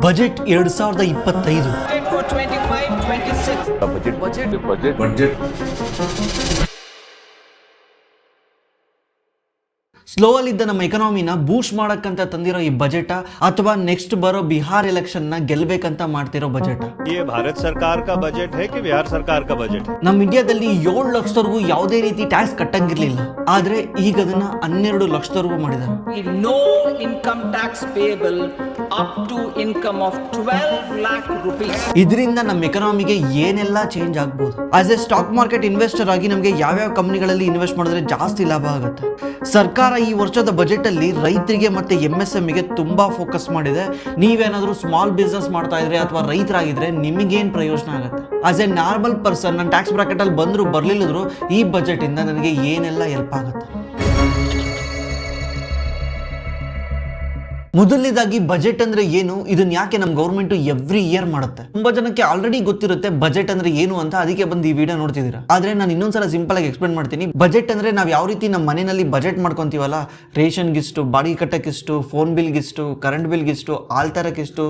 Budget 2025 budget slow ಅಲ್ಲಿದ್ದ ನಮ್ಮ ಎಕನಾಮಿನ ಬೂಸ್ಟ್ ಮಾಡಕ್ಕಂತ ತಂದಿರೋ ಈ ಬಜೆಟ್ ಅಥವಾ ನೆಕ್ಸ್ಟ್ ಬರೋ ಬಿಹಾರ್ ಎಲೆಕ್ಷನ್ ನ ಗೆಲ್ಬೇಕಂತ ಮಾಡ್ತಿರೋ ಬಜೆಟ್. ಭಾರತ ಸರ್ಕಾರ ಕಾ ಬಜೆಟ್ ಹೈ ಕಿ ಬಿಹಾರ್ ಸರ್ಕಾರ ಕಾ ಬಜೆಟ್? ನಮ್ಮ ಇಂಡಿಯಾದಲ್ಲಿ 7 ಲಕ್ಷದವರೆಗೂ ಯಾವುದೇ ರೀತಿ ಟ್ಯಾಕ್ಸ್ ಕಟ್ಟಂಗಿರ್ಲಿಲ್ಲ, ಆದ್ರೆ ಈಗ ಅದನ್ನ 12 ಲಕ್ಷದವರೆಗೂ ಮಾಡಿದ್ದಾರೆ. No income tax payable up to income of 12 lakh rupees. ಇದರಿಂದ ನಮ್ಮ ಎಕನಾಮಿಗೆ ಏನೆಲ್ಲ ಚೇಂಜ್ ಆಗ್ಬೋದು. As A stock market investor ಆಗಿ ನಮಗೆ ಯಾವ್ಯಾವ ಕಂಪನಿಗಳಲ್ಲಿ ಇನ್ವೆಸ್ಟ್ ಮಾಡಿದ್ರೆ ಜಾಸ್ತಿ ಲಾಭ ಆಗುತ್ತೆ. ಸರ್ಕಾರ ಈ ವರ್ಷದ ಬಜೆಟ್ ಅಲ್ಲಿ ರೈತರಿಗೆ ಮತ್ತೆ MSME ಗೆ ತುಂಬಾ ಫೋಕಸ್ ಮಾಡಿದೆ. ನೀವೇನಾದ್ರೂ ಸ್ಮಾಲ್ ಬಿಸ್ನೆಸ್ ಮಾಡ್ತಾ ಇದ್ರೆ ಅಥವಾ ರೈತರಾಗಿದ್ರೆ ನಿಮಗೇನ್ ಪ್ರಯೋಜನ ಆಗುತ್ತೆ? ಆಸ್ ಎ ನಾರ್ಮಲ್ ಪರ್ಸನ್ ನನ್ನ ಟ್ಯಾಕ್ಸ್ ಬ್ರಾಕೆಟ್ ಅಲ್ಲಿ ಬಂದ್ರು ಬರ್ಲಿಲ್ಲದ್ರು ಈ ಬಜೆಟ್ ಇಂದ ನನಗೆ ಏನೆಲ್ಲ ಹೆಲ್ಪ್ ಆಗುತ್ತೆ? ಮೊದಲನೇದಾಗಿ ಬಜೆಟ್ ಅಂದ್ರೆ ಏನು, ಇದನ್ನ ಯಾಕೆ ನಮ್ಮ ಗೌರ್ಮೆಂಟ್ ಎವ್ರಿ ಇಯರ್ ಮಾಡುತ್ತೆ? ತುಂಬಾ ಜನಕ್ಕೆ ಆಲ್ರೆಡಿ ಗೊತ್ತಿರುತ್ತೆ ಬಜೆಟ್ ಅಂದ್ರೆ ಏನು ಅಂತ, ಅದಕ್ಕೆ ಬಂದು ಈ ವಿಡಿಯೋ ನೋಡ್ತಿದ್ದೀರಾ. ಆದ್ರೆ ನಾನು ಇನ್ನೊಂದ್ಸಲ ಸಿಂಪಲ್ ಆಗಿ ಎಕ್ಸ್ಪ್ಲೇನ್ ಮಾಡ್ತೀನಿ. ಬಜೆಟ್ ಅಂದ್ರೆ ನಾವು ಯಾವ ರೀತಿ ನಮ್ಮ ಮನೆಯಲ್ಲಿ ಬಜೆಟ್ ಮಾಡ್ಕೊಂತೀವಲ್ಲ, ರೇಷನ್ಗಿಷ್ಟು, ಬಾಡಿಗೆ ಕಟ್ಟಕ್ಕಿಷ್ಟು, ಫೋನ್ ಬಿಲ್ಗಿಷ್ಟು, ಕರೆಂಟ್ ಬಿಲ್ಗಿಷ್ಟು, ಹಾಲ್ ತರಕ್ಕಿಷ್ಟು,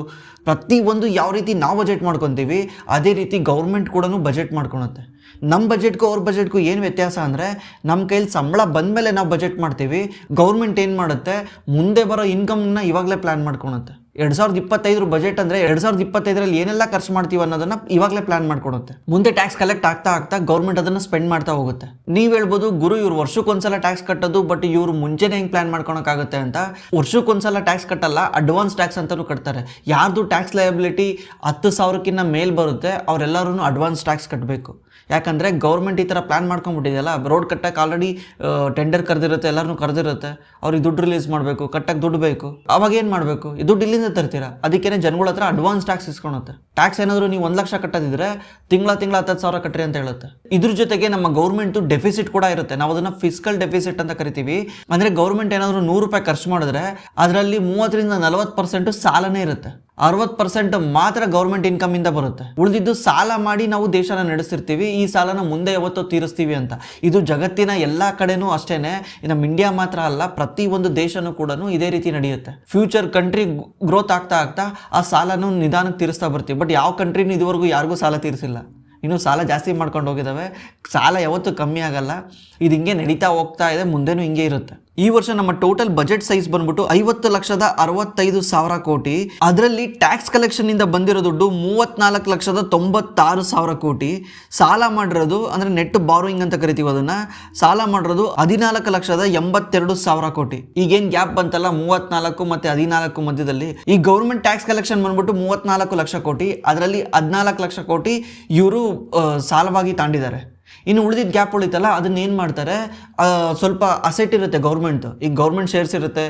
ಪ್ರತಿ ಒಂದು ಯಾವ ರೀತಿ ನಾವು ಬಜೆಟ್ ಮಾಡ್ಕೊತೀವಿ ಅದೇ ರೀತಿ ಗೌರ್ಮೆಂಟ್ ಕೂಡ ಬಜೆಟ್ ಮಾಡ್ಕೊಳುತ್ತೆ. ನಮ್ಮ ಬಜೆಟ್ಗೂ ಅವ್ರ ಬಜೆಟ್ಗೂ ಏನು ವ್ಯತ್ಯಾಸ ಅಂದರೆ, ನಮ್ಮ ಕೈಲಿ ಸಂಬಳ ಬಂದಮೇಲೆ ನಾವು ಬಜೆಟ್ ಮಾಡ್ತೀವಿ, ಗೌರ್ಮೆಂಟ್ ಏನು ಮಾಡುತ್ತೆ ಮುಂದೆ ಬರೋ ಇನ್ಕಮ್ನ ಇವಾಗಲೇ ಪ್ಲ್ಯಾನ್ ಮಾಡ್ಕೊಳುತ್ತೆ. 2025 ಬಜೆಟ್ ಅಂದರೆ 2025ರಲ್ಲಿ ಏನೆಲ್ಲ ಖರ್ಚು ಮಾಡ್ತೀವಿ ಅನ್ನೋದನ್ನ ಇವಾಗಲೇ ಪ್ಲಾನ್ ಮಾಡ್ಕೊಡುತ್ತೆ. ಮುಂದೆ ಟ್ಯಾಕ್ಸ್ ಕಲೆಕ್ಟ್ ಆಗ್ತಾ ಆಗ್ತಾ ಗೌರ್ಮೆಂಟ್ ಅದನ್ನು ಸ್ಪೆಂಡ್ ಮಾಡ್ತಾ ಹೋಗುತ್ತೆ. ನೀವು ಹೇಳ್ಬೋದು, ಗುರು ಇವ್ರು ವರ್ಷಕ್ಕೊಂದ್ಸಲ ಟ್ಯಾಕ್ಸ್ ಕಟ್ಟೋದು, ಬಟ್ ಇವ್ರು ಮುಂಚೆನೇ ಹೆಂಗೆ ಪ್ಲಾನ್ ಮಾಡ್ಕೊಳಕ್ಕಾಗುತ್ತೆ ಅಂತ. ವರ್ಷಕ್ಕೊಂದ್ಸಲ ಟ್ಯಾಕ್ಸ್ ಕಟ್ಟಲ್ಲ, ಅಡ್ವಾನ್ಸ್ ಟ್ಯಾಕ್ಸ್ ಅಂತಲೂ ಕಟ್ತಾರೆ. ಯಾರ್ದು ಟ್ಯಾಕ್ಸ್ ಲಯಬಿಲಿಟಿ 10,000ಕ್ಕಿಂತ ಮೇಲ್ ಬರುತ್ತೆ ಅವರೆಲ್ಲರೂ ಅಡ್ವಾನ್ಸ್ ಟ್ಯಾಕ್ಸ್ ಕಟ್ಟಬೇಕು. ಯಾಕಂದರೆ ಗೌರ್ಮೆಂಟ್ ಈ ಥರ ಪ್ಲ್ಯಾನ್ ಮಾಡ್ಕೊಂಡ್ಬಿಟ್ಟಿದೆಯಲ್ಲ, ರೋಡ್ ಕಟ್ಟಕ್ಕೆ ಆಲ್ರೆಡಿ ಟೆಂಡರ್ ಕರೆದಿರುತ್ತೆ, ಎಲ್ಲರೂ ಕರೆದಿರುತ್ತೆ, ಅವ್ರಿಗೆ ದುಡ್ಡು ರಿಲೀಸ್ ಮಾಡಬೇಕು, ಕಟ್ಟಕ್ಕೆ ದುಡ್ಡು ಬೇಕು. ಅವಾಗ ಏನು ಮಾಡಬೇಕು? ಈ ದುಡ್ಡು ಇಲ್ಲಿಂದ ತರ್ತೀರಾ, ಅದಕ್ಕೇ ಜನಗಳ ಹತ್ರ ಅಡ್ವಾನ್ಸ್ ಟ್ಯಾಕ್ಸ್ ಇಸ್ಕೊಳುತ್ತೆ. ಟ್ಯಾಕ್ಸ್ ಏನಾದರೂ ನೀವು 1 ಲಕ್ಷ ಕಟ್ಟೋದಿದ್ರೆ ತಿಂಗಳ 10,000 ಕಟ್ಟ್ರಿ ಅಂತ ಹೇಳುತ್ತೆ. ಇದ್ರ ಜೊತೆಗೆ ನಮ್ಮ ಗೌರ್ಮೆಂಟು ಡೆಫಿಸಿಟ್ ಕೂಡ ಇರುತ್ತೆ. ನಾವು ಅದನ್ನು ಫಿಸ್ಕಲ್ ಡೆಫಿಸಿಟ್ ಅಂತ ಕರಿತೀವಿ. ಅಂದರೆ ಗೌರ್ಮೆಂಟ್ ಏನಾದರೂ 100 ರೂಪಾಯಿ ಖರ್ಚು ಮಾಡಿದ್ರೆ ಅದರಲ್ಲಿ 30ರಿಂದ 40% ಸಾಲನೇ ಇರುತ್ತೆ. 60% ಮಾತ್ರ ಗೌರ್ಮೆಂಟ್ ಇನ್ಕಮ್ ಇಂದ ಬರುತ್ತೆ. ಉಳಿದಿದ್ದು ಸಾಲ ಮಾಡಿ ನಾವು ದೇಶನ ನಡೆಸ್ತಿರ್ತೀವಿ, ಈ ಸಾಲನ ಮುಂದೆ ಯಾವತ್ತೋ ತೀರಿಸ್ತೀವಿ ಅಂತ. ಇದು ಜಗತ್ತಿನ ಎಲ್ಲ ಕಡೆನೂ ಅಷ್ಟೇನೆ, ನಮ್ಮ ಇಂಡಿಯಾ ಮಾತ್ರ ಅಲ್ಲ, ಪ್ರತಿ ಒಂದು ದೇಶನೂ ಕೂಡ ಇದೇ ರೀತಿ ನಡೆಯುತ್ತೆ. ಫ್ಯೂಚರ್ ಕಂಟ್ರಿ ಗ್ರೋತ್ ಆಗ್ತಾ ಆಗ್ತಾ ಆ ಸಾಲನೂ ನಿಧಾನಕ್ಕೆ ತೀರಿಸ್ತಾ ಬರ್ತೀವಿ. ಬಟ್ ಯಾವ ಕಂಟ್ರಿನೂ ಇದುವರೆಗೂ ಯಾರಿಗೂ ಸಾಲ ತೀರಿಸಿಲ್ಲ. ಇನ್ನು ಸಾಲ ಜಾಸ್ತಿ ಮಾಡ್ಕೊಂಡು ಹೋಗಿದ್ದಾವೆ, ಸಾಲ ಯಾವತ್ತೂ ಕಮ್ಮಿ ಆಗಲ್ಲ. ಇದು ಹಿಂಗೆ ನಡೀತಾ ಹೋಗ್ತಾ ಇದೆ, ಮುಂದೆನೂ ಹಿಂಗೆ ಇರುತ್ತೆ. ಈ ವರ್ಷ ನಮ್ಮ ಟೋಟಲ್ ಬಜೆಟ್ ಸೈಜ್ ಬಂದ್ಬಿಟ್ಟು 50,65,000 ಕೋಟಿ. ಅದರಲ್ಲಿ ಟ್ಯಾಕ್ಸ್ ಕಲೆಕ್ಷನ್ ಇಂದ ಬಂದಿರೋ ದುಡ್ಡು 34,96,000 ಕೋಟಿ. ಸಾಲ ಮಾಡಿರೋದು ಅಂದ್ರೆ ನೆಟ್ ಬಾರೋಯಿಂಗ್ ಅಂತ ಕರಿತೀವಿ ಅದನ್ನ, ಸಾಲ ಮಾಡಿರೋದು 14,82,000 ಕೋಟಿ. ಈಗೇನು ಗ್ಯಾಪ್ ಬಂತಲ್ಲ 34 ಮತ್ತೆ 14 ಮಧ್ಯದಲ್ಲಿ, ಈ ಗೌರ್ಮೆಂಟ್ ಟ್ಯಾಕ್ಸ್ ಕಲೆಕ್ಷನ್ ಬಂದ್ಬಿಟ್ಟು 34 ಲಕ್ಷ ಕೋಟಿ. ಅದರಲ್ಲಿ 14 ಲಕ್ಷ ಕೋಟಿ ಇವರು ಸಾಲವಾಗಿ ತಾಂಡಿದ್ದಾರೆ. ಇನ್ನು ಉಳಿದಿದ್ದ ಗ್ಯಾಪ್ ಉಳಿತಲ್ಲ, ಅದನ್ನ ಏನು ಮಾಡ್ತಾರೆ, ಸ್ವಲ್ಪ ಅಸೆಟ್ ಇರುತ್ತೆ ಗೌರ್ಮೆಂಟ್. ಈಗ ಗೌರ್ಮೆಂಟ್ ಶೇರ್ಸ್ ಇರುತ್ತೆ,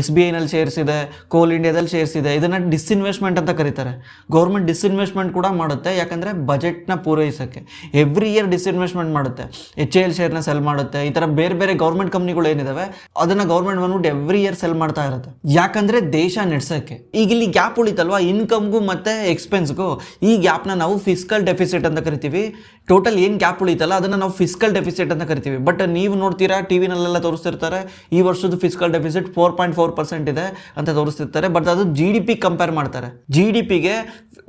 SBIನಲ್ಲಿ ಶೇರ್ಸ್ ಇದೆ, ಕೋಲ್ ಇಂಡಿಯಾದಲ್ಲಿ ಶೇರ್ಸ್ ಇದೆ. ಇದನ್ನು ಡಿಸ್ಇನ್ವೆಸ್ಟ್ಮೆಂಟ್ ಅಂತ ಕರೀತಾರೆ. ಗೌರ್ಮೆಂಟ್ ಡಿಸ್ಇನ್ವೆಸ್ಟ್ಮೆಂಟ್ ಕೂಡ ಮಾಡುತ್ತೆ, ಯಾಕಂದರೆ ಬಜೆಟ್ನ ಪೂರೈಸೋಕ್ಕೆ. ಎವ್ರಿ ಇಯರ್ ಡಿಸ್ಇನ್ವೆಸ್ಟ್ಮೆಂಟ್ ಮಾಡುತ್ತೆ. HAL ಶೇರ್ನ ಸೆಲ್ ಮಾಡುತ್ತೆ. ಈ ಥರ ಬೇರೆ ಬೇರೆ ಗೌರ್ಮೆಂಟ್ ಕಂಪ್ನಿಗಳು ಏನಿದಾವೆ ಅದನ್ನು ಗೌರ್ಮೆಂಟ್ ಬಂದ್ಬಿಟ್ಟು ಎವ್ರಿ ಇಯರ್ ಸೆಲ್ ಮಾಡ್ತಾ ಇರುತ್ತೆ, ಯಾಕಂದರೆ ದೇಶ ನಡೆಸೋಕ್ಕೆ. ಈಗ ಇಲ್ಲಿ ಗ್ಯಾಪ್ ಉಳಿತಲ್ವಾ ಇನ್ಕಮ್ಗೂ ಮತ್ತು ಎಕ್ಸ್ಪೆನ್ಸ್ಗೂ, ಈ ಗ್ಯಾಪ್ನ ನಾವು ಫಿಸ್ಕಲ್ ಡೆಫಿಸಿಟ್ ಅಂತ ಕರಿತೀವಿ. ಟೋಟಲ್ ಏನು ಗ್ಯಾಪ್ ಉಳಿತಲ್ಲ ಅದನ್ನು ನಾವು ಫಿಸ್ಕಲ್ ಡೆಫಿಸಿಟ್ ಅಂತ ಕರಿತೀವಿ. ಬಟ್ ನೀವು ನೋಡ್ತೀರಾ ಟಿವಿನಲ್ಲೆಲ್ಲ ತೋರಿಸ್ತಿರ್ತಾರೆ, ಈ ವರ್ಷದ ಫಿಸ್ಕಲ್ ಡೆಫಿಸಿಟ್ 4.4% ಇದೆ ಅಂತ ತೋರಿಸ್ತಿರ್ತಾರೆ. ಬಟ್ ಅದು GDP ಕಂಪೇರ್ ಮಾಡ್ತಾರೆ. GDPಗೆ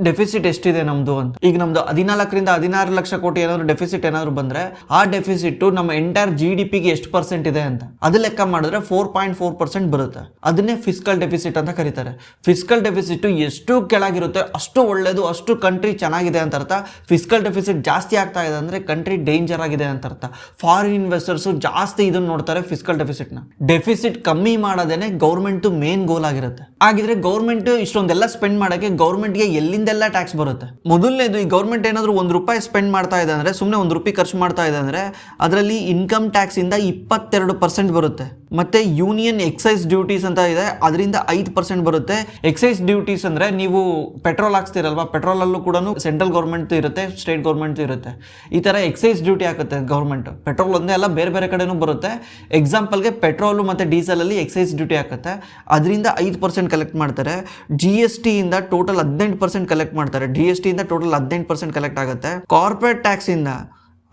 ಡೆಫಿಸಿಟ್ ಎಷ್ಟಿದೆ ನಮ್ಮದು ಅಂತ. ಈಗ ನಮ್ಮದು 14ರಿಂದ 16 ಲಕ್ಷ ಕೋಟಿ ಏನಾದರೂ ಡೆಫಿಸಿಟ್ ಏನಾದರೂ ಬಂದರೆ, ಆ ಡೆಫಿಸಿಟ್ ನಮ್ಮ ಎಂಟೈರ್ GDPಗೆ ಎಷ್ಟು % ಇದೆ ಅಂತ ಅದು ಲೆಕ್ಕ ಮಾಡಿದ್ರೆ 4.4% ಬರುತ್ತೆ. ಅದನ್ನೇ ಫಿಸ್ಕಲ್ ಡೆಫಿಸಿಟ್ ಅಂತ ಕರೀತಾರೆ. ಫಿಸ್ಕಲ್ ಡೆಫಿಸಿಟ್ ಎಷ್ಟು ಕೆಳಗಿರುತ್ತೆ ಅಷ್ಟು ಒಳ್ಳೆಯದು, ಅಷ್ಟು ಕಂಟ್ರಿ ಚೆನ್ನಾಗಿದೆ ಅಂತ ಅರ್ಥ. ಫಿಸ್ಕಲ್ ಡೆಫಿಸಿಟ್ ಜಾಸ್ತಿ ಆಗ್ತಾ ಇದೆ ಅಂದರೆ ಕಂಟ್ರಿ ಡೇಂಜರ್ ಆಗಿದೆ ಅಂತ ಅರ್ಥ. ಫಾರಿನ್ ಇನ್ವೆಸ್ಟರ್ಸ್ ಜಾಸ್ತಿ ಇದನ್ನು ನೋಡ್ತಾರೆ ಫಿಸ್ಕಲ್ ಡೆಫಿಸಿಟ್ನ. ಡೆಫಿಸಿಟ್ ಕಮ್ಮಿ ಮಾಡೋದೇನೆ ಗೌರ್ಮೆಂಟ್ ಮೇನ್ ಗೋಲ್ ಆಗಿರುತ್ತೆ. ಹಾಗಿದ್ರೆ ಗೌರ್ಮೆಂಟ್ ಇಷ್ಟೊಂದೆಲ್ಲ ಸ್ಪೆಂಡ್ ಮಾಡೋಕ್ಕೆ ಗೌರ್ಮೆಂಟ್ಗೆ ಎಲ್ಲಿಂದೆಲ್ಲ ಟ್ಯಾಕ್ಸ್ ಬರುತ್ತೆ? ಮೊದಲನೇದು, ಈ ಗೌರ್ಮೆಂಟ್ ಏನಾದರೂ 1 ರೂಪಾಯಿ ಸ್ಪೆಂಡ್ ಮಾಡ್ತಾ ಇದೆ ಅಂದರೆ, ಸುಮ್ಮನೆ 1 ರೂಪಾಯಿ ಖರ್ಚು ಮಾಡ್ತಾ ಇದೆ ಅಂದರೆ ಅದರಲ್ಲಿ ಇನ್ಕಮ್ ಟ್ಯಾಕ್ಸ್ ಇಂದ 22% ಬರುತ್ತೆ. ಮತ್ತೆ ಯೂನಿಯನ್ ಎಕ್ಸೈಸ್ ಡ್ಯೂಟೀಸ್ ಅಂತ ಇದೆ, ಅದರಿಂದ 5% ಬರುತ್ತೆ. ಎಕ್ಸೈಸ್ ಡ್ಯೂಟೀಸ್ ಅಂದರೆ ನೀವು ಪೆಟ್ರೋಲ್ ಹಾಕ್ಸ್ತಿರಲ್ವಾ, ಪೆಟ್ರೋಲಲ್ಲೂ ಕೂಡ ಸೆಂಟ್ರಲ್ ಗೌರ್ಮೆಂಟ್ ಇರುತ್ತೆ, ಸ್ಟೇಟ್ ಗೌರ್ಮೆಂಟ್ ಇರುತ್ತೆ. ಈ ಥರ ಎಕ್ಸೈಸ್ ಡ್ಯೂಟಿ ಹಾಕುತ್ತೆ ಗೌರ್ಮೆಂಟ್. ಪೆಟ್ರೋಲ್ ಒಂದೇ ಅಲ್ಲ, ಬೇರೆ ಬೇರೆ ಕಡೆನೂ ಬರುತ್ತೆ. ಎಕ್ಸಾಂಪಲ್ಗೆ ಪೆಟ್ರೋಲು ಮತ್ತು ಡೀಸೆಲಲ್ಲಿ ಎಕ್ಸೈಸ್ ಡ್ಯೂಟಿ ಹಾಕುತ್ತೆ, ಅದರಿಂದ 5% ಕಲೆಕ್ಟ್ ಮಾಡ್ತಾರೆ. GST ಇಂದ ಟೋಟಲ್ 18% ಕಲೆಕ್ಟ್ ಮಾಡ್ತಾರೆ. GST ಇಂದ ಟೋಟಲ್ 18% ಕಲೆಕ್ಟ್ ಆಗುತ್ತೆ. ಕಾರ್ಪೊರೇಟ್ ಟ್ಯಾಕ್ಸ್ ಇಂದ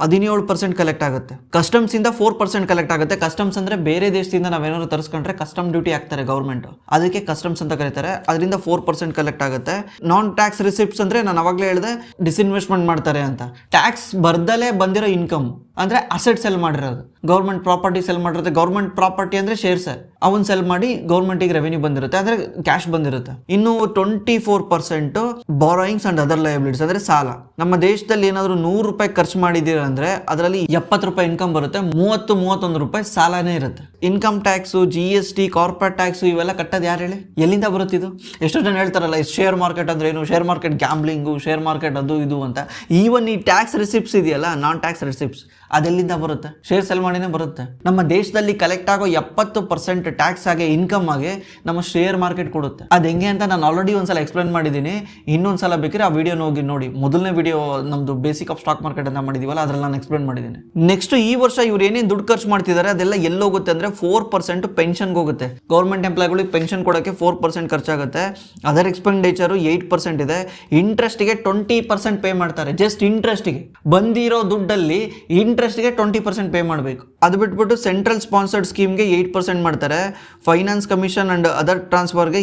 17% ಕಲೆಕ್ಟ್ ಆಗುತ್ತೆ. ಕಸ್ಟಮ್ಸ್ ಇಂದ 4% ಕಲೆಕ್ಟ್ ಆಗುತ್ತೆ. ಕಸ್ಟಮ್ಸ್ ಅಂದ್ರೆ ಬೇರೆ ದೇಶದಿಂದ ನಾವೇನಾದ್ರು ತರಿಸ್ಕೊಂಡ್ರೆ ಕಸ್ಟಮ್ ಡ್ಯೂಟಿ ಹಾಕ್ತಾರೆ ಗೌರ್ಮೆಂಟ್, ಅದಕ್ಕೆ ಕಸ್ಟಮ್ಸ್ ಅಂತ ಕರೀತಾರೆ. ಅದರಿಂದ 4% ಕಲೆಕ್ಟ್ ಆಗುತ್ತೆ. ನಾನ್ ಟ್ಯಾಕ್ಸ್ ರಿಸಿಪ್ಟ್ಸ್ ಅಂದ್ರೆ ನಾನು ಅವಾಗಲೇ ಹೇಳಿದೆ ಡಿಸ್ಇನ್ವೆಸ್ಟ್ಮೆಂಟ್ ಮಾಡ್ತಾರೆ ಅಂತ. ಟ್ಯಾಕ್ಸ್ ಬರ್ದಲೇ ಬಂದಿರೋ ಇನ್ಕಮ್ ಅಂದ್ರೆ ಅಸೆಟ್ ಸೆಲ್ ಮಾಡಿರೋದು, ಗೌರ್ಮೆಂಟ್ ಪ್ರಾಪರ್ಟಿ ಸೆಲ್ ಮಾಡಿರುತ್ತೆ. ಗೌರ್ಮೆಂಟ್ ಪ್ರಾಪರ್ಟಿ ಅಂದ್ರೆ ಶೇರ್ಸ್, ಅವನ್ ಸೆಲ್ ಮಾಡಿ ಗೌರ್ಮೆಂಟಿಗೆ ರೆವೆನ್ಯೂ ಬಂದಿರುತ್ತೆ, ಅಂದ್ರೆ ಕ್ಯಾಶ್ ಬಂದಿರುತ್ತೆ. ಇನ್ನು 24% ಬಾರೋಯಿಂಗ್ಸ್ ಅಂಡ್ ಅದರ್ ಲಯಬಿಲಿಟೀಸ್ ಅಂದ್ರೆ ಸಾಲ. ನಮ್ಮ ದೇಶದಲ್ಲಿ ಏನಾದ್ರು 100 ರೂಪಾಯಿ ಖರ್ಚು ಮಾಡಿದೀರ ಅಂದ್ರೆ ಅದರಲ್ಲಿ 70 ರೂಪಾಯಿ ಇನ್ಕಮ್ ಬರುತ್ತೆ, 30-31 ರೂಪಾಯಿ ಸಾಲನೇ ಇರುತ್ತೆ. Income tax, GST, corporate tax ಇವೆಲ್ಲ ಕಟ್ಟೋದು ಯಾರು ಹೇಳಿ? ಎಲ್ಲಿಂದ ಬರುತ್ತೆ ಇದು? ಎಷ್ಟೋ ಜನ ಹೇಳ್ತಾರಲ್ಲ ಶೇರ್ ಮಾರ್ಕೆಟ್ ಅಂದ್ರೆ ಏನು, share market gambling, share market ಅದು ಇದು ಅಂತ. ಈವನ್ ಈ ಟ್ಯಾಕ್ಸ್ ರಿಸಿಪ್ಟ್ಸ್ ಇದೆಯಲ್ಲ, ನಾನ್ ಟ್ಯಾಕ್ಸ್ ರಿಸಿಪ್ಟ್ಸ್, ಅದೆಲ್ಲಿಂದ ಬರುತ್ತೆ? ಶೇರ್ ಸೆಲ್ ಮಾಡಿನೇ ಬರುತ್ತೆ. ನಮ್ಮ ದೇಶದಲ್ಲಿ ಕಲೆಕ್ಟ್ ಆಗೋ 70% ಟ್ಯಾಕ್ಸ್ ಆಗಿ ಇನ್ಕಮ್ ಆಗಿ ನಮ್ಮ ಶೇರ್ ಮಾರ್ಕೆಟ್ ಕೊಡುತ್ತೆ. ಅದು ಹೆಂಗೆ ಅಂತ ನಾನು ಆಲ್ರೆಡಿ ಒಂದ್ಸಲ ಎಕ್ಸ್ಪ್ಲೇನ್ ಮಾಡಿದ್ದೀನಿ. ಇನ್ನೊಂದ್ಸಲ ಬೇಕಿದ್ರೆ ಆ ವಿಡಿಯೋನ ಹೋಗಿ ನೋಡಿ. ಮೊದಲನೇ ವಿಡಿಯೋ ನಮ್ದು ಬೇಸಿಕ್ ಆಫ್ ಸ್ಟಾಕ್ ಮಾರ್ಕೆಟ್ ಅಂತ ಮಾಡಿದೀವಲ್ಲ, ಅದ್ರಲ್ಲಿ ನಾನು ಎಕ್ಸ್ಪ್ಲೇನ್ ಮಾಡಿದ್ದೀನಿ. ನೆಕ್ಸ್ಟ್ ಈ ವರ್ಷ ಇವ್ರು ಏನೇನು ದುಡ್ಡು ಖರ್ಚು ಮಾಡ್ತಿದ್ದಾರೆ ಅದೆಲ್ಲ ಎಲ್ಲೋಗುತ್ತೆ ಅಂದ್ರೆ 4% ಪೆನ್ಷನ್ಗೆ ಹೋಗುತ್ತೆ. ಗೌರ್ಮೆಂಟ್ ಎಂಪ್ಲಾಯ್ಗಳಿಗೆ ಪೆನ್ಷನ್ ಕೊಡೋಕ್ಕೆ 4% ಖರ್ಚಾಗುತ್ತೆ. ಅದರ್ ಎಕ್ಸ್ಪೆಂಡಿಚರು 8% ಇದೆ. ಇಂಟ್ರೆಸ್ಟ್ಗೆ 20% ಪೇ ಮಾಡ್ತಾರೆ. ಜಸ್ಟ್ ಇಂಟ್ರೆಸ್ಟ್ಗೆ ಬಂದಿರೋ ದುಡ್ಡಲ್ಲಿ ಇಂಟ್ರೆಸ್ಟ್ಗೆ 20% ಪೇ ಮಾಡಬೇಕು. ಅದು ಬಿಟ್ಬಿಟ್ಟು ಸೆಂಟ್ರಲ್ ಸ್ಪಾನ್ಸರ್ಡ್ ಸ್ಕೀಮ್ಗೆ 8% ಮಾಡ್ತಾರೆ. ಫೈನಾನ್ಸ್ ಕಮಿಷನ್ ಅಂಡ್ ಅದರ್ ಟ್ರಾನ್ಸ್ಫರ್ಗೆ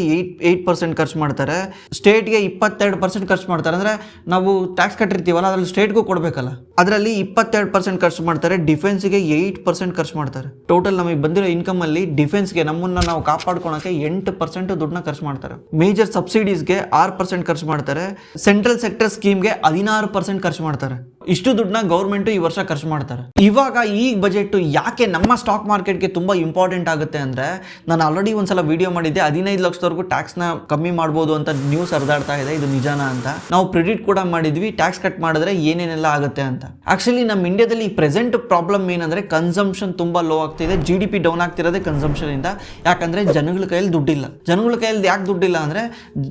8% ಖರ್ಚು ಮಾಡ್ತಾರೆ. ಸ್ಟೇಟ್ಗೆ 22% ಖರ್ಚು ಮಾಡ್ತಾರೆ. ಅಂದರೆ ನಾವು ಟ್ಯಾಕ್ಸ್ ಕಟ್ಟಿರ್ತೀವಲ್ಲ ಅದ್ರಲ್ಲಿ ಸ್ಟೇಟ್ಗೂ ಕೊಡಬೇಕಲ್ಲ, ಅದರಲ್ಲಿ 22% ಖರ್ಚು ಮಾಡ್ತಾರೆ. ಡಿಫೆನ್ಸ್ಗೆ 8% ಖರ್ಚು ಮಾಡ್ತಾರೆ. ಟೋಟಲ್ ನಮಗೆ ಬಂದಿರೋ ಇನ್ಕಮ್ ಅಲ್ಲಿ ಡಿಫೆನ್ಸ್ಗೆ ನಮ್ಮನ್ನ ನಾವು ಕಾಪಾಡ್ಕೊಳಕ್ಕೆ 8% ದುಡ್ಡನ್ನ ಖರ್ಚು ಮಾಡ್ತಾರೆ. ಮೇಜರ್ ಸಬ್ಸಿಡೀಸ್ಗೆ 6% ಖರ್ಚು ಮಾಡ್ತಾರೆ. ಸೆಂಟ್ರಲ್ ಸೆಕ್ಟರ್ ಸ್ಕೀಮ್ಗೆ 16% ಖರ್ಚು ಮಾಡ್ತಾರೆ. ಇಷ್ಟು ದುಡ್ಡನ್ನ ಗೌರ್ಮೆಂಟ್ ಈ ವರ್ಷ ಖರ್ಚು ಮಾಡ್ತಾರೆ. ಇವಾಗ ಈ ಬಜೆಟ್ ಯಾಕೆ ನಮ್ಮ ಸ್ಟಾಕ್ ಮಾರ್ಕೆಟ್ಗೆ ತುಂಬಾ ಇಂಪಾರ್ಟೆಂಟ್ ಆಗುತ್ತೆ ಅಂದ್ರೆ, ನಾನು ಆಲ್ರೆಡಿ ಒಂದ್ಸಲ ವಿಡಿಯೋ ಮಾಡಿದ್ದೆ, 15 ಲಕ್ಷದವರೆಗೂ ಟ್ಯಾಕ್ಸ್ ನ ಕಮ್ಮಿ ಮಾಡ್ಬೋದು ಅಂತ ನ್ಯೂಸ್ ಹರಿದಾಡ್ತಾ ಇದೆ. ಇದು ನಿಜಾನ ಅಂತ ನಾವು ಪ್ರಿಡಿಕ್ಟ್ ಕೂಡ ಮಾಡಿದ್ವಿ. ಟ್ಯಾಕ್ಸ್ ಕಟ್ ಮಾಡಿದ್ರೆ ಏನೇನೆಲ್ಲ ಆಗುತ್ತೆ ಅಂತ. ಆಕ್ಚುಲಿ ನಮ್ಮ ಇಂಡಿಯಾದಲ್ಲಿ ಪ್ರೆಸೆಂಟ್ ಪ್ರಾಬ್ಲಮ್ ಏನಂದ್ರೆ ಕನ್ಸಂಪ್ಷನ್ ತುಂಬಾ ಲೋ ಆಗ್ತಿದೆ. GDP ಡೌನ್ ಆಗ್ತಿರೋದೇ ಕನ್ಸಂಪ್ಷನ್ ಇಂದ. ಯಾಕಂದ್ರೆ ಜನಗಳ ಕೈಯಲ್ಲಿ ದುಡ್ಡಿಲ್ಲ. ಜನಗಳ ಕೈಯಲ್ಲಿ ಯಾಕೆ ದುಡ್ಡಿಲ್ಲ ಅಂದ್ರೆ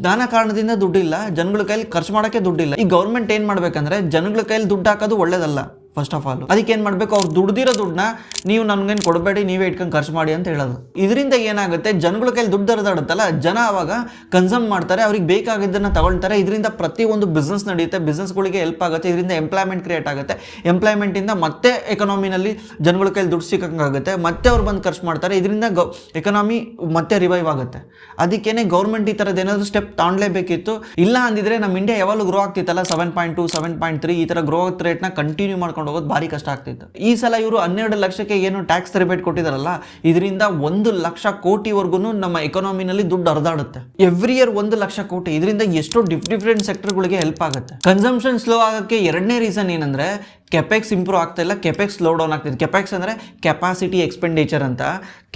ನಾನಾ ಕಾರಣದಿಂದ ದುಡ್ಡಿಲ್ಲ. ಜನಗಳ ಕೈಯಲ್ಲಿ ಖರ್ಚು ಮಾಡಕ್ಕೆ ದುಡ್ಡಿಲ್ಲ. ಈ ಗೌರ್ಮೆಂಟ್ ಏನ್ ಮಾಡ್ಬೇಕಂದ್ರೆ ಜನಗಳ ಕೈಯಲ್ಲಿ ದುಡ್ಡು ಹಾಕೋದು ಒಳ್ಳೇದಲ್ಲ. ಫಸ್ಟ್ ಆಫ್ ಆಲ್ ಅದಕ್ಕೆ ಏನು ಮಾಡಬೇಕು, ಅವ್ರು ದುಡ್ದಿರೋ ದುಡ್ಡನ್ನ ನೀವು ನನಗೇನು ಕೊಡಬೇಡಿ, ನೀವೇ ಇಟ್ಕೊಂಡು ಖರ್ಚು ಮಾಡಿ ಅಂತ ಹೇಳೋದು. ಇದರಿಂದ ಏನಾಗುತ್ತೆ, ಜನಗಳ ಕೈಲಿ ದುಡ್ಡು ಹರಿದಾಡುತ್ತಲ್ಲ, ಜನ ಅವಾಗ ಕನ್ಸಮ್ ಮಾಡ್ತಾರೆ, ಅವ್ರಿಗೆ ಬೇಕಾಗಿದ್ದನ್ನು ತಗೊಳ್ತಾರೆ. ಇದರಿಂದ ಪ್ರತಿಯೊಂದು ಬಿಸ್ನೆಸ್ ನಡೆಯುತ್ತೆ, ಬಿಸ್ನೆಸ್ಗಳಿಗೆ ಹೆಲ್ಪ್ ಆಗುತ್ತೆ. ಇದರಿಂದ ಎಂಪ್ಲಾಯ್ಮೆಂಟ್ ಕ್ರಿಯೇಟ್ ಆಗುತ್ತೆ. ಎಂಪ್ಲಾಯ್ಮೆಂಟಿಂದ ಮತ್ತೆ ಎಕನಾಮಿನಲ್ಲಿ ಜನಗಳ ಕೈಲಿ ದುಡ್ಡು ಸಿಕ್ಕಂಗಾಗುತ್ತೆ, ಮತ್ತೆ ಅವ್ರು ಬಂದು ಖರ್ಚು ಮಾಡ್ತಾರೆ. ಇದರಿಂದ ಎಕನಾಮಿ ಮತ್ತೆ ರಿವೈವ್ ಆಗುತ್ತೆ. ಅದಕ್ಕೇನೆ ಗೌರ್ಮೆಂಟ್ ಈ ಥರದ್ದು ಏನಾದರೂ ಸ್ಟೆಪ್ ತಗೊಳ್ಳೇಬೇಕಿತ್ತು. ಇಲ್ಲ ಅಂದಿದ್ರೆ ನಮ್ಮ ಇಂಡಿಯಾ ಯಾವಾಗಲೂ ಗ್ರೋ ಆಗ್ತಿತ್ತಲ್ಲ, 7.2, 7.3 ಈ ಥರ ಗ್ರೋತ್ ರೇಟ್ನ ಕಂಟಿನ್ಯೂ ಮಾಡ್ಕೊಂಡು ಹೋಗೋದು ಭಾರಿ ಕಷ್ಟ ಆಗ್ತಿತ್ತು. ಈ ಸಲ ಇವರು 12 ಲಕ್ಷಕ್ಕೆ ಏನು ಟ್ಯಾಕ್ಸ್ ರಿಬೇಟ್ ಕೊಟ್ಟಿದಾರಲ್ಲ, ಇದರಿಂದ 1 ಲಕ್ಷ ಕೋಟಿವರೆಗೂ ನಮ್ಮ ಎಕಾನಮಿನಲ್ಲಿ ದುಡ್ಡು ಹರಿದಾಡುತ್ತೆ. ಎವ್ರಿ ಇಯರ್ 1 ಲಕ್ಷ ಕೋಟಿ. ಇದರಿಂದ ಎಷ್ಟೋ ಡಿಫ್ರೆಂಟ್ ಸೆಕ್ಟರ್ಗಳಿಗೆ ಹೆಲ್ಪ್ ಆಗುತ್ತೆ. ಕನ್ಸಂಪ್ಷನ್ ಸ್ಲೋ ಆಗೋಕ್ಕೆ ಎರಡನೇ ರೀಸನ್ ಏನಂದ್ರೆ ಕೆಪೆಕ್ಸ್ ಇಂಪ್ರೂವ್ ಆಗ್ತಾ ಇಲ್ಲ, ಕೆಪೆಕ್ಸ್ ಸ್ಲೋ ಡೌನ್ ಆಗ್ತಿದೆ. ಕೆಪೆಕ್ಸ್ ಅಂದರೆ ಕೆಪಾಸಿಟಿ ಎಕ್ಸ್ಪೆಂಡಿಚರ್ ಅಂತ.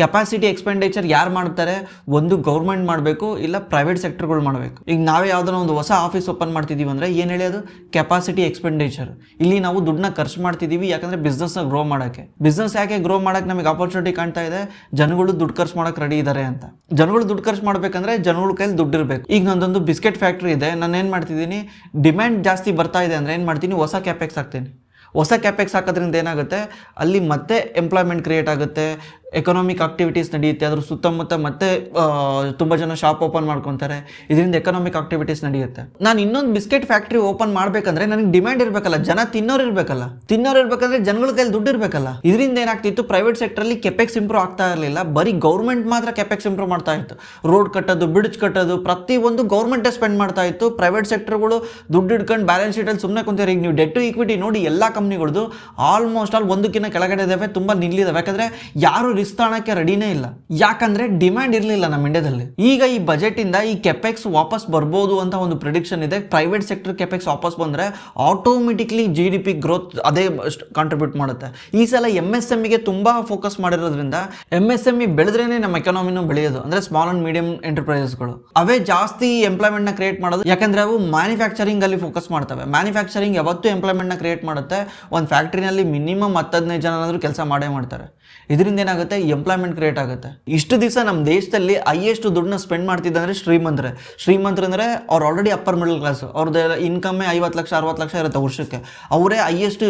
ಕೆಪಾಸಿಟಿ ಎಕ್ಸ್ಪೆಂಡಿಚರ್ ಯಾರು ಮಾಡ್ತಾರೆ? ಒಂದು ಗೌರ್ಮೆಂಟ್ ಮಾಡಬೇಕು, ಇಲ್ಲ ಪ್ರೈವೇಟ್ ಸೆಕ್ಟರ್ಗಳು ಮಾಡಬೇಕು. ಈಗ ನಾವೇ ಯಾವ್ದಾರ ಒಂದು ಹೊಸ ಆಫೀಸ್ ಓಪನ್ ಮಾಡ್ತಿದ್ದೀವಿ ಅಂದರೆ ಏನು ಹೇಳಿ, ಅದು ಕೆಪಾಸಿಟಿ ಎಕ್ಸ್ಪೆಂಡಿಚರ್. ಇಲ್ಲಿ ನಾವು ದುಡ್ಡನ್ನ ಖರ್ಚು ಮಾಡ್ತಿದ್ದೀವಿ, ಯಾಕಂದರೆ ಬಿಸ್ನೆಸ್ನ ಗ್ರೋ ಮಾಡೋಕ್ಕೆ. ಬಿಸ್ನೆಸ್ ಯಾಕೆ ಗ್ರೋ ಮಾಡೋಕ್ಕೆ ನಮಗೆ ಆಪರ್ಚುನಿಟಿ ಕಾಣ್ತಾ ಇದೆ, ಜನಗಳು ದುಡ್ಡು ಖರ್ಚು ಮಾಡೋಕ್ಕೆ ರೆಡಿ ಇದ್ದಾರೆ ಅಂತ. ಜನಗಳು ದುಡ್ಡು ಖರ್ಚು ಮಾಡಬೇಕಂದ್ರೆ ಜನಗಳ ಕೈಲಿ ದುಡ್ಡು ಇರಬೇಕು. ಈಗ ನಂದೊಂದು ಬಿಸ್ಕೆಟ್ ಫ್ಯಾಕ್ಟ್ರಿ ಇದೆ, ನಾನು ಏನು ಮಾಡ್ತಿದ್ದೀನಿ, ಡಿಮ್ಯಾಂಡ್ ಜಾಸ್ತಿ ಬರ್ತಾ ಇದೆ ಅಂದರೆ ಏನು ಮಾಡ್ತೀನಿ, ಹೊಸ ಕ್ಯಾಪೆಕ್ಸ್ ಹಾಕ್ತೀನಿ. ಹೊಸ ಕ್ಯಾಪೆಕ್ಸ್ ಹಾಕೋದ್ರಿಂದ ಏನಾಗುತ್ತೆ, ಅಲ್ಲಿ ಮತ್ತೆ ಎಂಪ್ಲಾಯ್ಮೆಂಟ್ ಕ್ರಿಯೇಟ್ ಆಗುತ್ತೆ, ಎಕನಾಮಿಕ್ ಆಕ್ಟಿವಿಟೀಸ್ ನಡೆಯುತ್ತೆ. ಅದ್ರ ಸುತ್ತಮುತ್ತ ಮತ್ತೆ ತುಂಬ ಜನ ಶಾಪ್ ಓಪನ್ ಮಾಡ್ಕೊತಾರೆ. ಇದರಿಂದ ಎಕನಾಮಿಕ್ ಆಕ್ಟಿವಿಟೀಸ್ ನಡೆಯುತ್ತೆ. ನಾನು ಇನ್ನೊಂದು ಬಿಸ್ಕೆಟ್ ಫ್ಯಾಕ್ಟ್ರಿ ಓಪನ್ ಮಾಡಬೇಕಂದ್ರೆ ನನಗೆ ಡಿಮ್ಯಾಂಡ್ ಇರಬೇಕಲ್ಲ, ಜನ ತಿನ್ನೋರು ಇರಬೇಕಲ್ಲ. ತಿನ್ನೋರು ಇರಬೇಕಂದ್ರೆ ಜನಗಳ ಕೈಲಿ ದುಡ್ಡು ಇರಬೇಕಲ್ಲ. ಇದರಿಂದ ಏನಾಗ್ತಿತ್ತು, ಪ್ರೈವೇಟ್ ಸೆಕ್ಟರಲ್ಲಿ ಕೆಪೆಕ್ಸ್ ಇಂಪ್ರೂವ್ ಆಗ್ತಾ ಇರಲಿಲ್ಲ, ಬರೀ ಗೌರ್ಮೆಂಟ್ ಮಾತ್ರ ಕೆಪೆಕ್ಸ್ ಇಂಪ್ರೂವ್ ಮಾಡ್ತಾ ಇತ್ತು. ರೋಡ್ ಕಟ್ಟೋದು, ಬ್ರಿಡ್ಜ್ ಕಟ್ಟೋದು, ಪ್ರತಿಯೊಂದು ಗೌರ್ಮೆಂಟೇ ಸ್ಪೆಂಡ್ ಮಾಡ್ತಾ ಇತ್ತು. ಪ್ರೈವೇಟ್ ಸೆಕ್ಟರ್ಗಳು ದುಡ್ಡು ಇಟ್ಕೊಂಡು ಬ್ಯಾಲೆನ್ಸ್ ಶೀಟಲ್ಲಿ ಸುಮ್ಮನೆ ಕುಂತಾರೆ. ಈಗ ನೀವು ಡೆಟ್ ಟು ಈಕ್ವಿಟಿ ನೋಡಿ, ಎಲ್ಲ ಕಂಪ್ನಿಗಳದ್ದು ಆಲ್ಮೋಸ್ಟ್ ಆಲ್ ಒಂದಕ್ಕಿಂತ ಕೆಳಗಡೆ ಇದಾವೆ, ತುಂಬ ನಿಲ್ಲಿದಾವೆ. ಯಾಕಂದ್ರೆ ಯಾರು ರಿಸ್ಕ್ ತಾಣಕ್ಕೆ ರೆಡಿನೇ ಇಲ್ಲ, ಯಾಕಂದ್ರೆ ಡಿಮ್ಯಾಂಡ್ ಇರಲಿಲ್ಲ ನಮ್ಮ ಇಂಡಿಯಾದಲ್ಲಿ. ಈಗ ಈ ಬಜೆಟ್ ಇಂದ ಈ ಕೆಪೆಕ್ಸ್ ವಾಪಸ್ ಬರ್ಬೋದು ಅಂತ ಒಂದು ಪ್ರಿಡಿಕ್ಷನ್ ಇದೆ. ಪ್ರೈವೇಟ್ ಸೆಕ್ಟರ್ ಕೆಪೆಕ್ಸ್ ವಾಪಸ್ ಬಂದ್ರೆ ಆಟೋಮೆಟಿಕ್ಲಿ GDP ಗ್ರೋತ್ ಅದೇ ಕಾಂಟ್ರಿಬ್ಯೂಟ್ ಮಾಡುತ್ತೆ. ಈ ಸಲ MSME ತುಂಬಾ ಫೋಕಸ್ ಮಾಡಿರೋದ್ರಿಂದ MSME ಬೆಳೆದ್ರೇನೆ ನಮ್ಮ ಎಕಾನಮಿನೂ ಬೆಳೆಯೋದು. ಅಂದ್ರೆ ಸ್ಮಾಲ್ ಅಂಡ್ ಮೀಡಿಯಂ ಎಂಟರ್ಪ್ರೈಸಸ್ಗಳು ಅವೇ ಜಾಸ್ತಿ ಎಂಪ್ಲಾಯ್ಮೆಂಟ್ ನ ಕ್ರಿಯೇಟ್ ಮಾಡೋದು. ಯಾಕಂದ್ರೆ ಅವು ಮ್ಯಾನುಫ್ಯಾಕ್ಚರಿಂಗ್ ಅಲ್ಲಿ ಫೋಕಸ್ ಮಾಡ್ತವೆ. ಮ್ಯಾನುಫ್ಯಾಕ್ಚರಿಂಗ್ ಯಾವತ್ತೂ ಎಂಪ್ಲಾಯ್ಮೆಂಟ್ ನ ಕ್ರಿಯೇಟ್ ಮಾಡುತ್ತೆ. ಒಂದು ಫ್ಯಾಕ್ಟ್ರಿನಲ್ಲಿ ಮಿನಿಮಮ್ 10-15 ಜನ ಕೆಲಸ ಮಾಡೇ ಮಾಡ್ತಾರೆ. ಇದರಿಂದ ಏನಾಗುತ್ತೆ, ಎಂಪ್ಲಾಯ್ಮೆಂಟ್ ಕ್ರಿಯೇಟ್ ಆಗುತ್ತೆ. ಇಷ್ಟು ದಿವಸ ನಮ್ಮ ದೇಶದಲ್ಲಿ ಹೈಯೆಸ್ಟ್ ದುಡ್ಡನ್ನ ಸ್ಪೆಂಡ್ ಮಾಡ್ತಿದ್ದಂದ್ರೆ ಶ್ರೀಮಂತರು ಅಂದರೆ ಅವ್ರು ಆಲ್ರೆಡಿ ಅಪ್ಪರ್ ಮಿಡಲ್ ಕ್ಲಾಸ್, ಅವ್ರದ್ದು ಇನ್ಕಮ್ಮೇ 50 ಲಕ್ಷ 60 ಲಕ್ಷ ಇರುತ್ತೆ ವರ್ಷಕ್ಕೆ, ಅವರೇ ಹೈಯೆಸ್ಟ್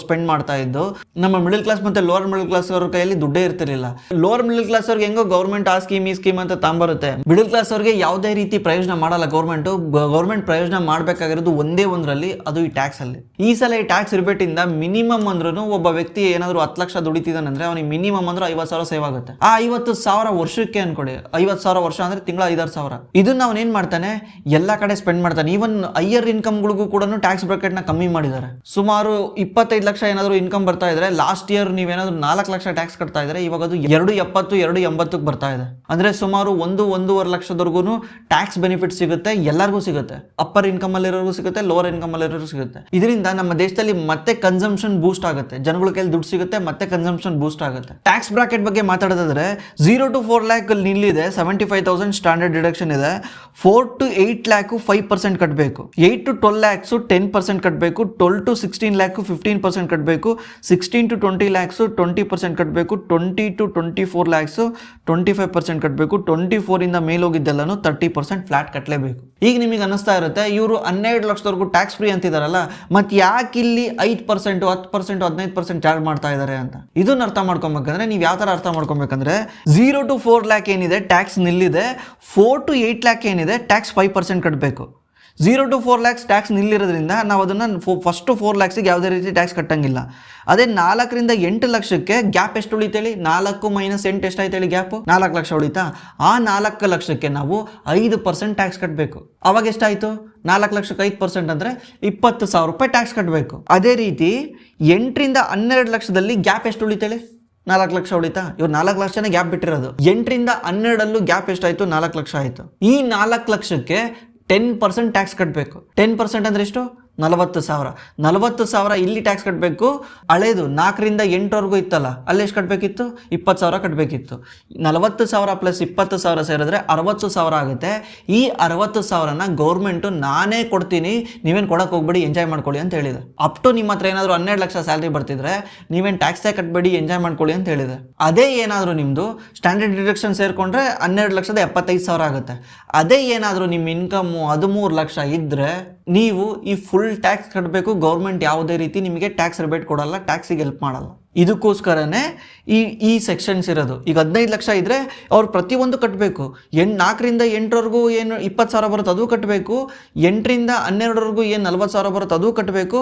ಸ್ಪೆಂಡ್ ಮಾಡ್ತಾ ಇದ್ದು. ನಮ್ಮ ಮಿಡಲ್ ಕ್ಲಾಸ್ ಮತ್ತು ಲೋವರ್ ಮಿಡಲ್ ಕ್ಲಾಸ್ ಅವ್ರ ಕೈಯಲ್ಲಿ ದುಡ್ಡೇ ಇರ್ತಿರಲಿಲ್ಲ. ಲೋವರ್ ಮಿಡಲ್ ಕ್ಲಾಸ್ ಅವ್ರಿಗೆ ಹೆಂಗೋ ಗೌರ್ಮೆಂಟ್ ಆ ಸ್ಕೀಮ್ ಈ ಸ್ಕೀಮ್ ಅಂತ ತಾಂಬರುತ್ತೆ. ಮಿಡಲ್ ಕ್ಲಾಸ್ ಅವ್ರಿಗೆ ಯಾವುದೇ ರೀತಿ ಪ್ರಯೋಜನ ಮಾಡಲ್ಲ ಗೌರ್ಮೆಂಟ್ ಪ್ರಯೋಜನ ಮಾಡಬೇಕಾಗಿರೋದು ಒಂದೇ ಒಂದರಲ್ಲಿ, ಅದು ಈ ಟ್ಯಾಕ್ಸ್ ಅಲ್ಲಿ. ಈ ಸಲ ಈ ಟ್ಯಾಕ್ಸ್ ರಿಬೇಟಿಂದ ಮಿನಿಮಮ್ ಅಂದ್ರೂ ಒಬ್ಬ ವ್ಯಕ್ತಿ ಏನಾದ್ರು 10 ಲಕ್ಷ ದುಡಿತಿದ್ದಾನಂದ್ರೆ ಅವನಿಗೆ ಮಿನಿಮಮ್ ಅಂದ್ರೆ 50,000 ಸೇವ್ ಆಗುತ್ತೆ. ಆ 50,000 ವರ್ಷಕ್ಕೆ ಅನ್ಕೊಡಿ, 50,000 ವರ್ಷ ಅಂದ್ರೆ ತಿಂಗಳ 5,000. ಇದನ್ನ ಅವನ್ ಏನ್ ಮಾಡ್ತಾನೆ, ಎಲ್ಲಾ ಕಡೆ ಸ್ಪೆಂಡ್ ಮಾಡ್ತಾನೆ. ಈವನ್ ಹೈಯರ್ ಇನ್ಕಮ್ಗಳಿಗೂ ಕೂಡ ಟ್ಯಾಕ್ಸ್ ಬ್ರಾಕೆಟ್ ನ ಕಮ್ಮಿ ಮಾಡಿದ್ದಾರೆ. ಸುಮಾರು 25 ಲಕ್ಷ ಏನಾದ್ರು ಇನ್ಕಮ್ ಬರ್ತಾ ಇದ್ರೆ ಲಾಸ್ಟ್ ಇಯರ್ ನೀವೇನಾದ್ರು 4 ಲಕ್ಷ ಟ್ಯಾಕ್ಸ್ ಕಟ್ತಾ ಇದ್ರೆ ಇವಾಗ ಅದು 270 280 ಬರ್ತಾ ಇದೆ. ಅಂದ್ರೆ ಸುಮಾರು 1-1.5 ಲಕ್ಷದವರೆಗೂ ಟ್ಯಾಕ್ಸ್ ಬೆನಿಫಿಟ್ ಸಿಗುತ್ತೆ, ಎಲ್ಲರಿಗೂ ಸಿಗುತ್ತೆ. ಅಪ್ಪರ್ ಇನ್ಕಮ್ ಅಲ್ಲಿರೋರ್ಗೂ ಸಿಗುತ್ತೆ, ಲೋವರ್ ಇನ್ಕಮ್ ಅಲ್ಲಿರೋರ್ಗೂ ಸಿಗುತ್ತೆ. ಇದರಿಂದ ನಮ್ಮ ದೇಶದಲ್ಲಿ ಮತ್ತೆ ಕನ್ಸಂಪ್ಷನ್ ಬೂಸ್ಟ್ ಆಗುತ್ತೆ, ಜನಗಳ ಕೈಲಿ ದುಡ್ಡು ಸಿಗುತ್ತೆ, ಮತ್ತೆ ಕನ್ಸಂಪ್ಷನ್ ಬೂಸ್ಟ್ ಆಗುತ್ತೆ. ಟ್ಯಾಕ್ಸ್ ಬ್ರಾಕೆಟ್ ಬಗ್ಗೆ ಮಾತಾಡೋದಾದ್ರೆ 0 to 4 lakh ನಿಲ್ಲಿದೆ, 75,000 ಸ್ಟ್ಯಾಂಡರ್ಡ್ ಡಿಡಕ್ಷನ್ ಇದೆ. 4 to 8 lakh 5% ಕಟ್ಟಬೇಕು, 8 to 12 lakhs 10% ಕಟ್ಟಬೇಕು, 12 to 16 lakh 15% ಕಟ್ಟಬೇಕು, 16 to 20 lakhs 20% ಕಟ್ಟಬೇಕು, 20 to 24 lakhs 25% ಕಟ್ಟಬೇಕು, 24 ಇಂದ ಮೇಲೋಗಿದ್ದೆಲ್ಲನೂ 30% ಫ್ಲಾಟ್ ಕಟ್ಟಲೇಬೇಕು. ಈಗ ನಿಮಗೆ ಅನ್ನಿಸ್ತಾ ಇರುತ್ತೆ ಇವರು 12 ಲಕ್ಷದವರೆಗೂ ಟ್ಯಾಕ್ಸ್ ಫ್ರೀ ಅಂತಿದಾರಲ್ಲ, ಮತ್ತೆ ಯಾಕೆ ಇಲ್ಲಿ 5% 10% 15% ಚಾರ್ಜ್ ಮಾಡ್ತಾ ಇದ್ದಾರೆ ಅಂತ. ಇದನ್ನ ಅರ್ಥ ಮಾಡ್ಕೊಬೇಕಂದ್ರೆ ನೀವು ಯಾವ ತರ ಅರ್ಥ ಮಾಡ್ಕೊಬೇಕಂದ್ರೆ 0 to 4 lakh ಏನಿದೆ ಟ್ಯಾಕ್ಸ್ ನಿಲ್ಲಿದೆ, 4 to 8 lakh ಏನಿದೆ ಟ್ಯಾಕ್ಸ್ 5% ಕಟ್ಟಬೇಕು. 0 to 4 lakhs ಟ್ಯಾಕ್ಸ್ ನಿಲ್ಲಿರೋದ್ರಿಂದ ನಾವು ಅದನ್ನು ಫಸ್ಟ್ 4 lakhsಗೆ ಯಾವುದೇ ರೀತಿ ಟ್ಯಾಕ್ಸ್ ಕಟ್ಟಂಗಿಲ್ಲ. ಅದೇ 4 ರಿಂದ 8 ಲಕ್ಷಕ್ಕೆ ಗ್ಯಾಪ್ ಎಷ್ಟು ಉಳಿತೇಳಿ, 4 - 8 ಎಷ್ಟಾಯ್ತೇಳಿ ಗ್ಯಾಪ್, 4 ಲಕ್ಷ ಉಳಿತಾ. ಆ 4 ಲಕ್ಷಕ್ಕೆ ನಾವು 5% ಟ್ಯಾಕ್ಸ್ ಕಟ್ಟಬೇಕು. ಅವಾಗ ಎಷ್ಟಾಯಿತು, 4 ಲಕ್ಷಕ್ಕೆ 5% ಅಂದರೆ 20,000 ರೂಪಾಯಿ ಟ್ಯಾಕ್ಸ್ ಕಟ್ಟಬೇಕು. ಅದೇ ರೀತಿ 8 ರಿಂದ 12 ಲಕ್ಷದಲ್ಲಿ ಗ್ಯಾಪ್ ಎಷ್ಟು ಉಳಿತೇಳಿ, 4 ಲಕ್ಷ ಉಳಿತಾ. ಇವ್ರು 4 ಲಕ್ಷನೇ ಗ್ಯಾಪ್ ಬಿಟ್ಟಿರೋದು. 8 ರಿಂದ 12 ಗ್ಯಾಪ್ ಎಷ್ಟಾಯಿತು, 4 ಲಕ್ಷ ಆಯಿತು. ಈ 4 ಲಕ್ಷಕ್ಕೆ 10% ಟ್ಯಾಕ್ಸ್ ಕಟ್ಟಬೇಕು. 10% ಅಂದರೆ ಎಷ್ಟು, 40,000. 40,000 ಇಲ್ಲಿ ಟ್ಯಾಕ್ಸ್ ಕಟ್ಟಬೇಕು. ಹಳೇದು 4 ರಿಂದ 8ವರೆಗೂ ಇತ್ತಲ್ಲ, ಅಲ್ಲಿ ಎಷ್ಟು ಕಟ್ಟಬೇಕಿತ್ತು, 20,000 ಕಟ್ಟಬೇಕಿತ್ತು. 40,000 ಪ್ಲಸ್ 20,000 ಸೇರಿದ್ರೆ 60,000 ಆಗುತ್ತೆ. ಈ 60,000ನ ಗೌರ್ಮೆಂಟು ನಾನೇ ಕೊಡ್ತೀನಿ, ನೀವೇನು ಕೊಡಕ್ಕೆ ಹೋಗ್ಬೇಡಿ, ಎಂಜಾಯ್ ಮಾಡ್ಕೊಳ್ಳಿ ಅಂತ ಹೇಳಿದೆ. ಅಪ್ ಟು ನಿಮ್ಮ ಹತ್ರ ಏನಾದರೂ 12 ಲಕ್ಷ ಸ್ಯಾಲ್ರಿ ಬರ್ತಿದ್ರೆ ನೀವೇನು ಟ್ಯಾಕ್ಸೇ ಕಟ್ಟಬೇಡಿ, ಎಂಜಾಯ್ ಮಾಡ್ಕೊಳ್ಳಿ ಅಂತ ಹೇಳಿದೆ. ಅದೇ ಏನಾದರೂ ನಿಮ್ಮದು ಸ್ಟ್ಯಾಂಡರ್ಡ್ ಡಿಡಕ್ಷನ್ ಸೇರಿಕೊಂಡ್ರೆ 12,75,000 ಆಗುತ್ತೆ. ಅದೇ ಏನಾದರೂ ನಿಮ್ಮ ಇನ್ಕಮ್ಮು 13 ಲಕ್ಷ ಇದ್ದರೆ ನೀವು ಈ ಫುಲ್ ಟ್ಯಾಕ್ಸ್ ಕಟ್ಟಬೇಕು. ಗೌರ್ಮೆಂಟ್ ಯಾವುದೇ ರೀತಿ ನಿಮಗೆ ಟ್ಯಾಕ್ಸ್ ರಿಬೇಟ್ ಕೊಡಲ್ಲ, ಟ್ಯಾಕ್ಸಿಗೆ ಹೆಲ್ಪ್ ಮಾಡಲ್ಲ. ಇದಕ್ಕೋಸ್ಕರನೇ ಈ ಸೆಕ್ಷನ್ಸ್ ಇರೋದು. ಈಗ 15 ಲಕ್ಷ ಇದ್ದರೆ ಅವ್ರು ಪ್ರತಿಯೊಂದು ಕಟ್ಟಬೇಕು. 4 ರಿಂದ 8ವರೆಗೂ ಏನು 20,000 ಬರುತ್ತೆ ಅದು ಕಟ್ಟಬೇಕು, 8 ರಿಂದ 12ವರೆಗೂ ಏನು 40,000 ಬರುತ್ತೆ ಅದು ಕಟ್ಟಬೇಕು.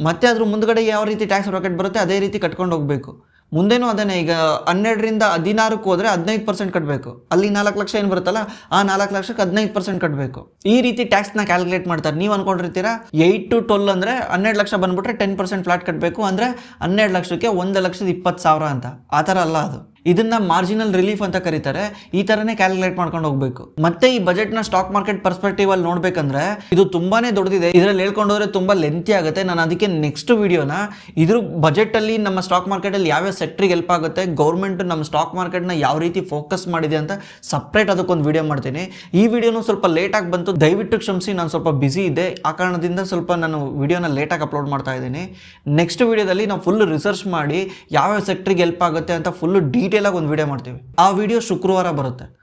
ಮತ್ತು ಅದ್ರ ಮುಂದ್ಗಡೆ ಯಾವ ರೀತಿ ಟ್ಯಾಕ್ಸ್ ಬ್ರಾಕೆಟ್ ಬರುತ್ತೆ ಅದೇ ರೀತಿ ಕಟ್ಕೊಂಡು ಹೋಗಬೇಕು. ಮುಂದೇನೂ ಅದೇನೆ, ಈಗ 12 ರಿಂದ 16ಕ್ಕೆ ಹೋದರೆ 15% ಕಟ್ಟಬೇಕು. ಅಲ್ಲಿ 4 ಲಕ್ಷ ಏನು ಬರುತ್ತಲ್ಲ, ಆ 4 ಲಕ್ಷಕ್ಕೆ 15% ಕಟ್ಟಬೇಕು. ಈ ರೀತಿ ಟ್ಯಾಕ್ಸ್ನ ಕ್ಯಾಲ್ಕುಲೇಟ್ ಮಾಡ್ತಾರೆ. ನೀವು ಅನ್ಕೊಂಡಿರ್ತೀರಾ 8 to 12 ಅಂದರೆ 12 ಲಕ್ಷ ಬಂದ್ಬಿಟ್ರೆ 10% ಫ್ಲಾಟ್ ಕಟ್ಟಬೇಕು, ಅಂದರೆ 12 ಲಕ್ಷಕ್ಕೆ 1,20,000 ಅಂತ. ಆ ಥರ ಅಲ್ಲ ಅದು. ಇದನ್ನ ಮಾರ್ಜಿನಲ್ ರಿಲೀಫ್ ಅಂತ ಕರೀತಾರೆ. ಈ ಥರನೇ ಕ್ಯಾಲ್ಕುಲೇಟ್ ಮಾಡ್ಕೊಂಡು ಹೋಗಬೇಕು. ಮತ್ತೆ ಈ ಬಜೆಟ್ನ ಸ್ಟಾಕ್ ಮಾರ್ಕೆಟ್ ಪರ್ಸ್ಪೆಕ್ಟಿವ್ ಅಲ್ಲಿ ನೋಡ್ಬೇಕಂದ್ರೆ ಇದು ತುಂಬಾನೇ ದೊಡ್ಡದಿದೆ. ಇದರಲ್ಲಿ ಹೇಳ್ಕೊಂಡು ಹೋದ್ರೆ ತುಂಬಾ ಲೆಂತಿ ಆಗುತ್ತೆ. ನಾನು ಅದಕ್ಕೆ ನೆಕ್ಸ್ಟ್ ವಿಡಿಯೋನ ಇದ್ರ ಬಜೆಟಲ್ಲಿ ನಮ್ಮ ಸ್ಟಾಕ್ ಮಾರ್ಕೆಟಲ್ಲಿ ಯಾವ್ಯಾವ ಸೆಕ್ಟ್ರಿಗೆ ಹೆಲ್ಪ್ ಆಗುತ್ತೆ, ಗೌರ್ಮೆಂಟ್ ನಮ್ಮ ಸ್ಟಾಕ್ ಮಾರ್ಕೆಟ್ನ ಯಾವ ರೀತಿ ಫೋಕಸ್ ಮಾಡಿದೆ ಅಂತ ಸಪ್ರೇಟ್ ಅದಕ್ಕೊಂದು ವಿಡಿಯೋ ಮಾಡ್ತೀನಿ. ಈ ವಿಡಿಯೋನು ಸ್ವಲ್ಪ ಲೇಟಾಗಿ ಬಂತು, ದಯವಿಟ್ಟು ಕ್ಷಮಿಸಿ. ನಾನು ಸ್ವಲ್ಪ ಬ್ಯುಸಿ ಇದ್ದೆ, ಆ ಕಾರಣದಿಂದ ಸ್ವಲ್ಪ ನಾನು ವಿಡಿಯೋನ ಲೇಟಾಗಿ ಅಪ್ಲೋಡ್ ಮಾಡ್ತಾ ಇದ್ದೀನಿ. ನೆಕ್ಸ್ಟ್ ವಿಡಿಯೋದಲ್ಲಿ ನಾವು ಫುಲ್ ರಿಸರ್ಚ್ ಮಾಡಿ ಯಾವ್ಯಾವ ಸೆಕ್ಟ್ರಿಗೆ ಹೆಲ್ಪ್ ಆಗುತ್ತೆ ಅಂತ ಫುಲ್ ಡೀಟೇಲ್ ಆಗಿ ಒಂದು ವಿಡಿಯೋ ಮಾಡ್ತೀವಿ. ಆ ವಿಡಿಯೋ ಶುಕ್ರವಾರ ಬರುತ್ತೆ.